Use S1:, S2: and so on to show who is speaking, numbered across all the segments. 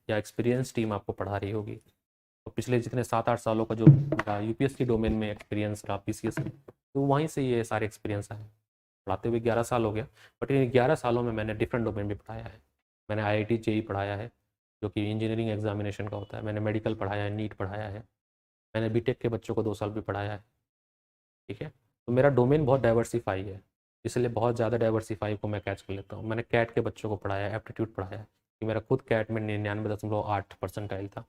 S1: या experience team आपको पढ़ा रही होगी। तो पिछले जितने 7-8 सालों का जो यूपीएससी डोमेन में एक्सपीरियंस रहा पीसीएस में, तो वहीं से ये सारे एक्सपीरियंस आए। पढ़ाते हुए 11 साल हो गया, बट इन 11 सालों में मैंने डिफरेंट डोमेन भी पढ़ाया है। मैंने IIT जेई पढ़ाया है, जो कि इंजीनियरिंग एग्जामिनेशन का होता है। मैंने मेडिकल पढ़ाया है, नीट पढ़ाया है। मैंने बीटेक के बच्चों को 2 साल भी पढ़ाया है। ठीक है, तो मेरा डोमेन बहुत डाइवर्सीफाई है, इसलिए बहुत ज़्यादा डाइवर्सीफाई को मैं कैच कर लेता हूँ। मैंने कैट के बच्चों को पढ़ाया है, एप्टीट्यूड पढ़ाया है, कि मेरा खुद कैट में 99.8% था।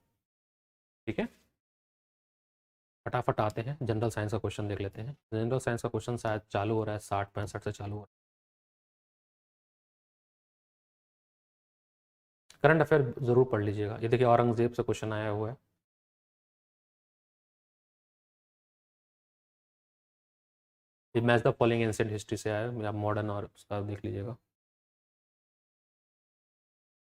S1: ठीक है, फटाफट आते हैं, जनरल साइंस का क्वेश्चन देख लेते हैं। जनरल साइंस का क्वेश्चन शायद चालू हो रहा है 60-65 से चालू हो रहा है। करंट अफेयर जरूर पढ़ लीजिएगा। ये देखिए औरंगजेब से क्वेश्चन आया हुआ है। ये match the following ancient history से आया है, आप मॉडर्न और उसका देख लीजिएगा।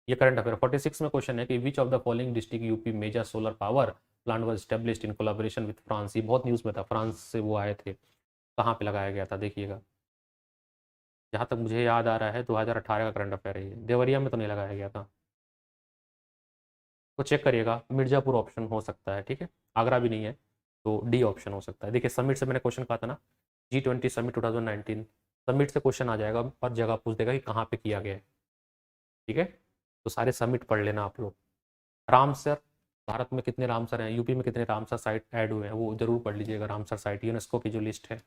S1: ये करंट अफेयर 46 में क्वेश्चन है कि which of the following district UP major solar power plant was established in collaboration with France. ये बहुत न्यूज़ में था, फ्रांस से वो आए थे। कहाँ पे लगाया गया था देखिएगा। जहाँ तक मुझे याद आ रहा है 2018 का करंट अफेयर है ये। देवरिया में तो नहीं लगाया गया था, तो चेक करिएगा। मिर्जापुर ऑप्शन हो सकता है, ठीक है, आगरा भी नहीं है, तो डी ऑप्शन हो सकता है। देखिए समिट से मैंने क्वेश्चन कहा था ना, G20 समिट 2019, समिट से क्वेश्चन आ जाएगा, पर जगह पूछ देगा कि कहाँ पे किया गया है। ठीक है, तो सारे समिट पढ़ लेना आप लोग। रामसर, भारत में कितने रामसर हैं, यूपी में कितने रामसर साइट ऐड हुए हैं, वो जरूर पढ़ लीजिएगा। रामसर साइट यूनेस्को की जो लिस्ट है,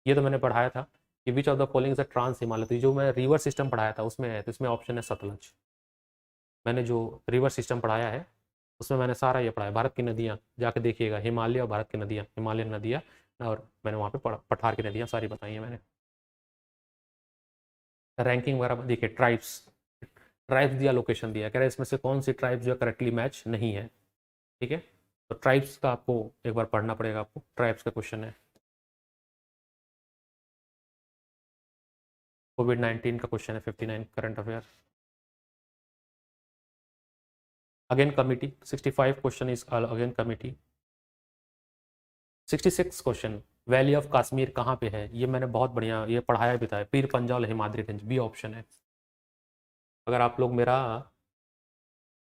S1: ये तो मैंने पढ़ाया था कि which of the following is trans Himalaya. तो जो मैं रिवर सिस्टम पढ़ाया था उसमें है, तो इसमें ऑप्शन है सतलज। मैंने जो रिवर सिस्टम पढ़ाया है उसमें मैंने सारा ये पढ़ाया। भारत की नदियाँ जाके देखिएगा, हिमालय और भारत की नदियाँ, हिमालयन नदियाँ, और मैंने वहाँ पे पठार की नदियाँ सारी बताई हैं मैंने। रैंकिंग वगैरह देखिए, ट्राइब्स, ट्राइब्स दिया, लोकेशन दिया, कह रहे इसमें से कौन सी ट्राइब्स जो है करेक्टली मैच नहीं है। ठीक है, तो ट्राइब्स का आपको एक बार पढ़ना पड़ेगा, आपको ट्राइब्स का क्वेश्चन है। कोविड-19 का क्वेश्चन है 59 current affair. Again committee 65 question is again committee. 66 question, valley of Kashmir कहाँ पे है, ये मैंने बहुत बढ़िया ये पढ़ाया भी था। पीर पंजाल हिमाद्रीगंज, बी ऑप्शन है। अगर आप लोग मेरा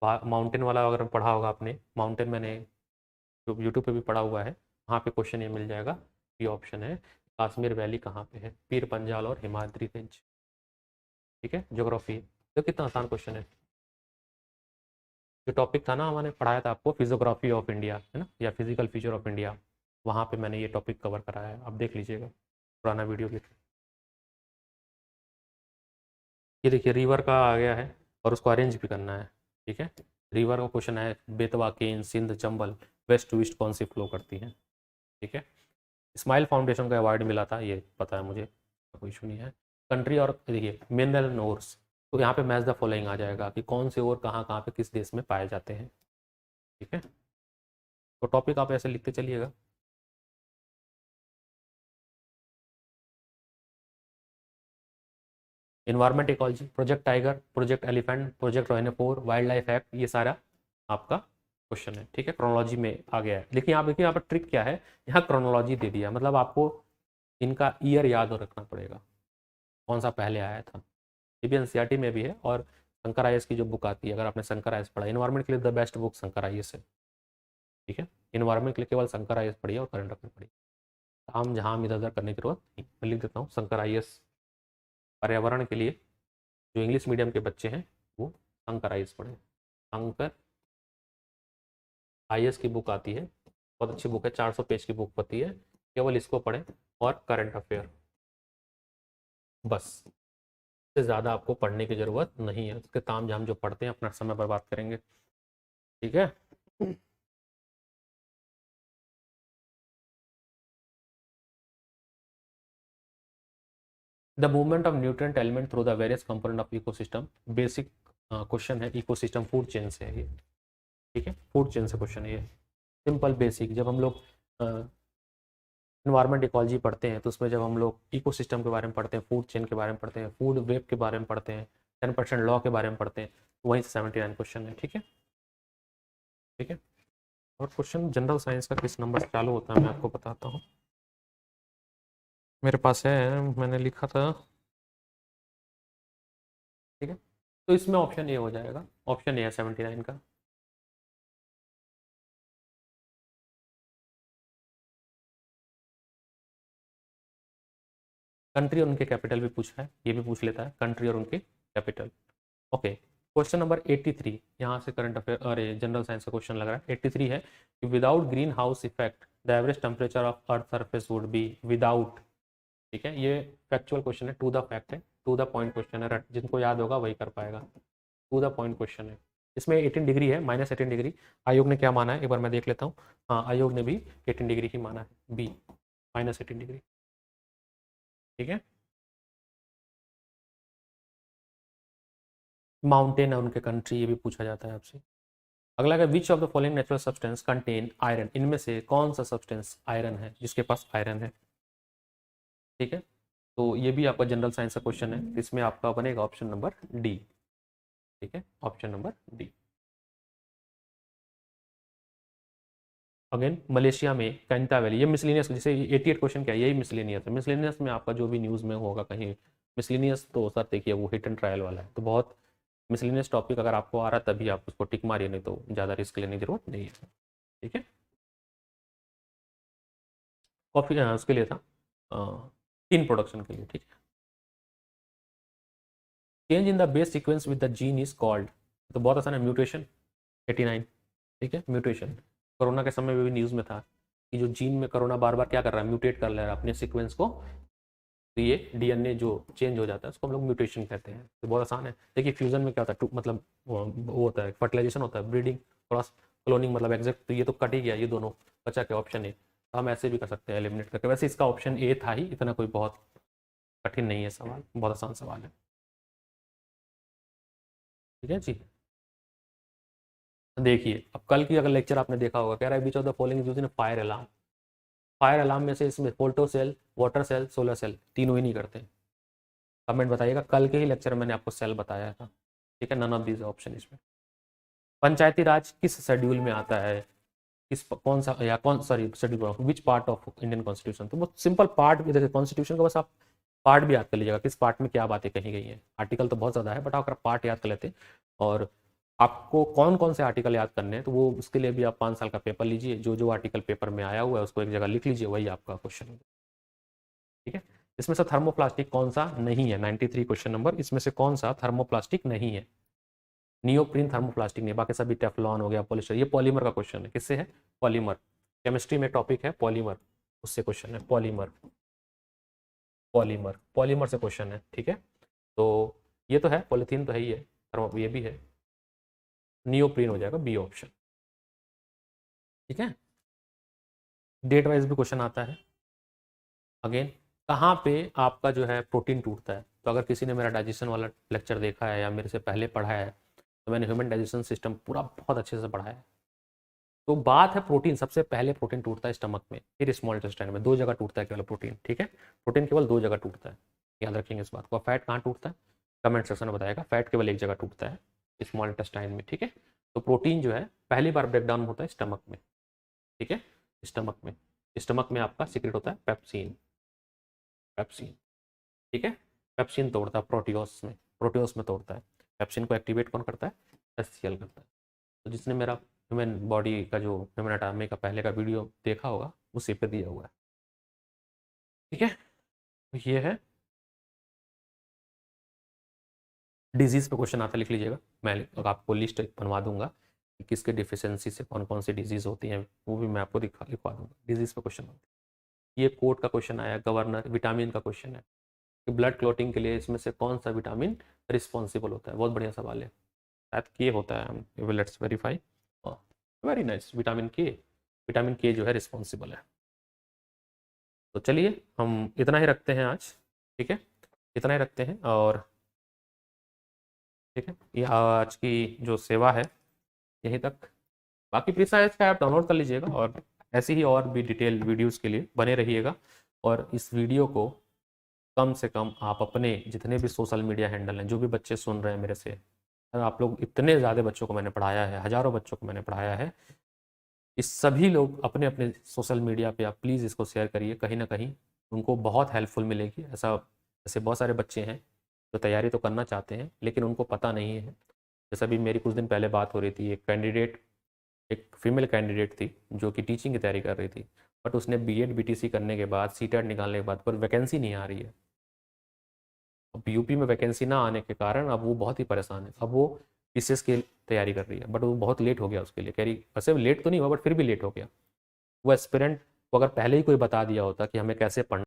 S1: माउंटेन वाला अगर पढ़ा होगा आपने, माउंटेन मैंने जो यूट्यूब पे भी पढ़ा हुआ है, वहाँ पे क्वेश्चन ये मिल जाएगा। बी ऑप्शन है, कश्मीर वैली कहाँ पे है, पीर पंजाल और हिमाद्रीगंज। ठीक है, ज्योग्राफी, तो कितना आसान क्वेश्चन है। जो टॉपिक था ना मैंने पढ़ाया था आपको, फिजियोग्राफी ऑफ इंडिया है ना, या फिजिकल फीचर ऑफ इंडिया, वहाँ पे मैंने ये टॉपिक कवर कराया है, आप देख लीजिएगा पुराना वीडियो भी। ये देखिए रिवर का आ गया है, और उसको अरेंज भी करना है। ठीक है, रिवर का क्वेश्चन है, Betwa, Ken, Sindh, Chambal west to east कौन सी फ्लो करती है। ठीक है, स्माइल फाउंडेशन का अवार्ड मिला था, ये पता है मुझे, कोई इशू नहीं है। कंट्री और देखिए मिनरल ओर्स, तो यहाँ पे मैच द फॉलोइंग आ जाएगा कि कौन से ओर कहाँ कहाँ पे किस देश में पाए जाते हैं। ठीक है, तो टॉपिक आप ऐसे लिखते चलिएगा। Environment ecology, project tiger, project elephant, project Rohini, wild life act, ये सारा आपका क्वेश्चन है। ठीक है, क्रोनोलॉजी में आ गया है। लेकिन आप देखिए यहाँ पर ट्रिक क्या है, यहाँ क्रोनोलॉजी दे दिया, मतलब आपको इनका ईयर याद रखना पड़ेगा, कौन सा पहले आया था। ये भी एनसीईआरटी में भी है, और शंकर आईएएस की जो बुक आती है, अगर आपने शंकर आईएएस पढ़ा, इन्वायरमेंट के लिए the best book Shankar IAS है। ठीक है, इन्वायरमेंट के लिए केवल शंकर आईएएस पढ़िए और करंट अफेयर पढ़िए, हम जहाँ इधर उधर करने की जरूरत नहीं। मैं लिख देता हूँ शंकर आईएएस। पर्यावरण के लिए जो इंग्लिश मीडियम के बच्चे हैं वो शंकर आईएएस पढ़ें। शंकर आईएएस की बुक आती है, बहुत अच्छी बुक है, 400 पेज की बुक होती है, केवल इसको पढ़ें और करंट अफेयर, बस, इससे ज़्यादा आपको पढ़ने की ज़रूरत नहीं है। उसके ताम झाम जो पढ़ते हैं अपना समय बर्बाद करेंगे। ठीक है, the movement of nutrient element through the various component of ecosystem, basic question है, इकोसिस्टम फूड चेन से है ये। ठीक है, फूड चेन से क्वेश्चन है ये, सिंपल बेसिक। जब हम लोग इन्वायरमेंट इकोलॉजी पढ़ते हैं, तो उसमें जब हम लोग इकोसिस्टम के बारे में पढ़ते हैं, फूड चेन के बारे में पढ़ते हैं, फूड वेब के बारे में पढ़ते हैं, 10% लॉ के बारे में पढ़ते हैं, वहीं से 79 क्वेश्चन है। ठीक है, ठीक है, और क्वेश्चन जनरल साइंस का किस नंबर से चालू होता है मैं आपको बताता हूँ। मेरे पास है, मैंने लिखा था। ठीक है, तो इसमें ऑप्शन ए हो जाएगा, ऑप्शन ए है 79 का। कंट्री और उनके कैपिटल भी पूछा है, ये भी पूछ लेता है, कंट्री और उनके कैपिटल। ओके, क्वेश्चन नंबर 83, यहाँ से करंट अफेयर, अरे जनरल साइंस का क्वेश्चन लग रहा है। 83 है कि without green house effect the average temperature of earth surface would be, without, ठीक है, ये फैक्चुअल क्वेश्चन है, टू द फैक्ट है, टू द पॉइंट क्वेश्चन है, जिनको याद होगा वही कर पाएगा। टू द पॉइंट क्वेश्चन है। इसमें 18 डिग्री है, -18 डिग्री। आयोग ने क्या माना है, एक बार मैं देख लेता हूँ। हाँ, आयोग ने भी 18 डिग्री ही माना है, बी, -18 डिग्री, ठीक है। माउंटेन है उनके कंट्री, ये भी पूछा जाता है आपसे। अगला है विच of the following natural substance contain iron, इनमें से कौन सा सब्सटेंस आयरन है, जिसके पास आयरन है, ठीक है। तो ये भी आपका जनरल साइंस का क्वेश्चन है, इसमें आपका बनेगा ऑप्शन नंबर डी, ठीक है, option number D. Again Malaysia में कैंता वैली, ये मिसलिनियस, जैसे 88 क्वेश्चन क्या है, यही मिसलिनियस है। मिसलिनियस में आपका जो भी न्यूज़ में होगा कहीं मिसलिनियस, तो सर देखिए वो हिट एंड ट्रायल वाला है, तो बहुत मिसलिनियस टॉपिक अगर आपको आ रहा है तभी आप उसको टिक मारिए, नहीं तो ज़्यादा रिस्क लेने की जरूरत नहीं है, ठीक है। कॉफी उसके लिए था, टीन प्रोडक्शन के लिए, ठीक है। Change in the base sequence with the gene is called, तो बहुत आसान है, म्यूटेशन। 89, ठीक है, म्यूटेशन। कोरोना के समय में भी न्यूज़ में था कि जो जीन में कोरोना बार बार क्या कर रहा है, म्यूटेट कर ले रहा है अपने सीक्वेंस को, तो ये डीएनए जो चेंज हो जाता है उसको हम लोग म्यूटेशन कहते हैं। तो बहुत आसान है। देखिए फ्यूजन में क्या होता है, मतलब वो होता है, फर्टिलाइजेशन होता है, ब्रीडिंग, क्रॉस, क्लोनिंग, मतलब एग्जैक्ट, तो ये तो कट ही गया, ये दोनों बचा के ऑप्शन ए। तो हम ऐसे भी कर सकते हैं एलिमिनेट करके। वैसे इसका ऑप्शन ए था ही, इतना कोई बहुत कठिन नहीं है सवाल, बहुत आसान सवाल है, ठीक है जी। देखिए अब कल की अगर लेक्चर आपने देखा होगा, कह रहा है which of the following use in fire alarm. Fire alarm में से इसमें photo cell, water cell, solar cell, तीनों ही नहीं करते। कमेंट बताइएगा, कल के ही लेक्चर में मैंने आपको सेल बताया था, ठीक है, नन ऑफ दीज ऑप्शन इसमें। पंचायती राज किस शेड्यूल में आता है, किस कौन सा, या कौन, sorry schedule, which part of Indian constitution, तो वो सिंपल पार्ट भी, देखिए कॉन्स्टिट्यूशन का बस आप पार्ट भी याद कर लीजिएगा, किस पार्ट में क्या बातें कही गई हैं। आर्टिकल तो बहुत ज़्यादा है, बट अगर पार्ट याद कर लेते हैं, और आपको कौन कौन से आर्टिकल याद करने हैं, तो वो उसके लिए भी आप 5 साल का पेपर लीजिए, जो जो आर्टिकल पेपर में आया हुआ है उसको एक जगह लिख लीजिए, वही आपका क्वेश्चन है, ठीक है। इसमें से थर्मोप्लास्टिक कौन सा नहीं है, 93 क्वेश्चन नंबर, इसमें से कौन सा थर्मोप्लास्टिक नहीं है। नियोप्रीन थर्मोप्लास्टिक नहीं, बाकी सभी टेफ्लॉन हो गया, पॉलिस्टर, ये पॉलीमर का क्वेश्चन है, किससे है, पॉलीमर। केमिस्ट्री में टॉपिक है पॉलीमर, उससे क्वेश्चन है, पॉलीमर, पॉलीमर, पॉलीमर से क्वेश्चन है, ठीक है। तो ये तो है, पॉलीथीन तो है ही है, थर्मो ये भी है, नियोप्रीन हो जाएगा बी ऑप्शन, ठीक है। डेट वाइज भी क्वेश्चन आता है। अगेन कहाँ पे आपका जो है प्रोटीन टूटता है, तो अगर किसी ने मेरा डाइजेशन वाला लेक्चर देखा है या मेरे से पहले पढ़ा है, तो मैंने ह्यूमन डाइजेशन सिस्टम पूरा बहुत अच्छे से पढ़ा है। तो बात है प्रोटीन, सबसे पहले प्रोटीन टूटता है स्टमक में, फिर स्मॉल इंटेस्टाइन में, 2 जगह टूटता है केवल प्रोटीन, ठीक है। प्रोटीन केवल 2 जगह टूटता है, याद रखेंगे इस बात को। फैट कहाँ टूटता है, कमेंट सेक्शन में बताएगा, फैट केवल एक जगह टूटता है, स्मॉल इंटेस्टाइन में, ठीक है। तो प्रोटीन जो है पहली बार ब्रेक डाउन होता है स्टमक में, ठीक है, स्टमक में। स्टमक में आपका सीक्रेट होता है पेप्सिन, पेप्सिन, ठीक है। पेप्सिन तोड़ता है प्रोटियोस में, प्रोटियोस में तोड़ता है। पेप्सिन को एक्टिवेट कौन करता है, एचसीएल करता है। तो जिसने मेरा ह्यूमन बॉडी का जो ह्यूमन एनाटॉमी का पहले का वीडियो देखा होगा, उसी पे दिया हुआ है, ठीक है। तो ये है डिजीज पे क्वेश्चन आता, लिख लीजिएगा, मैं आपको लिस्ट बनवा दूंगा कि किसके डिफिशियंसी से कौन कौन सी डिजीज होती हैं, वो भी मैं आपको लिखवा दूंगा। डिजीज पे क्वेश्चन होते हैं। ये कोर्ट का क्वेश्चन आया, गवर्नर, विटामिन का क्वेश्चन है कि ब्लड क्लॉटिंग के लिए इसमें से कौन सा विटामिन रिस्पॉन्सिबल होता है, बहुत बढ़िया सवाल है, शायद के होता है, let's verify, very nice, vitamin के जो है रिस्पॉन्सिबल है। तो चलिए हम इतना ही रखते हैं आज, ठीक है, इतना ही रखते हैं, और ठीक है, ये आज की जो सेवा है यहीं तक। बाकी प्लीज साइज का ऐप डाउनलोड कर लीजिएगा, और ऐसी ही और भी डिटेल वीडियोस के लिए बने रहिएगा। और इस वीडियो को कम से कम आप अपने जितने भी सोशल मीडिया हैंडल हैं, जो भी बच्चे सुन रहे हैं मेरे से, आप लोग, इतने ज़्यादा बच्चों को मैंने पढ़ाया है, हज़ारों बच्चों को मैंने पढ़ाया है, इस सभी लोग अपने अपने सोशल मीडिया पे आप प्लीज़ इसको शेयर करिए, कहीं ना कहीं उनको बहुत हेल्पफुल मिलेगी। ऐसा, ऐसे बहुत सारे बच्चे हैं जो तैयारी तो करना चाहते हैं लेकिन उनको पता नहीं है। जैसा अभी मेरी कुछ दिन पहले बात हो रही थी, एक फीमेल कैंडिडेट थी जो कि टीचिंग की तैयारी कर रही थी, बट उसने बीएड बीटीसी करने के बाद सीटेट निकालने के बाद पर वैकेंसी नहीं आ रही है। अब यूपी में वैकेंसी ना आने के कारण अब वो बहुत ही परेशान है। अब वो पीसीएस की तैयारी कर रही है, बट वो बहुत लेट हो गया उसके लिए। कह रही वैसे लेट तो नहीं हुआ बट फिर भी लेट हो गया। वो एस्पिरेंट को अगर पहले ही कोई बता दिया होता कि हमें कैसे पढ़ना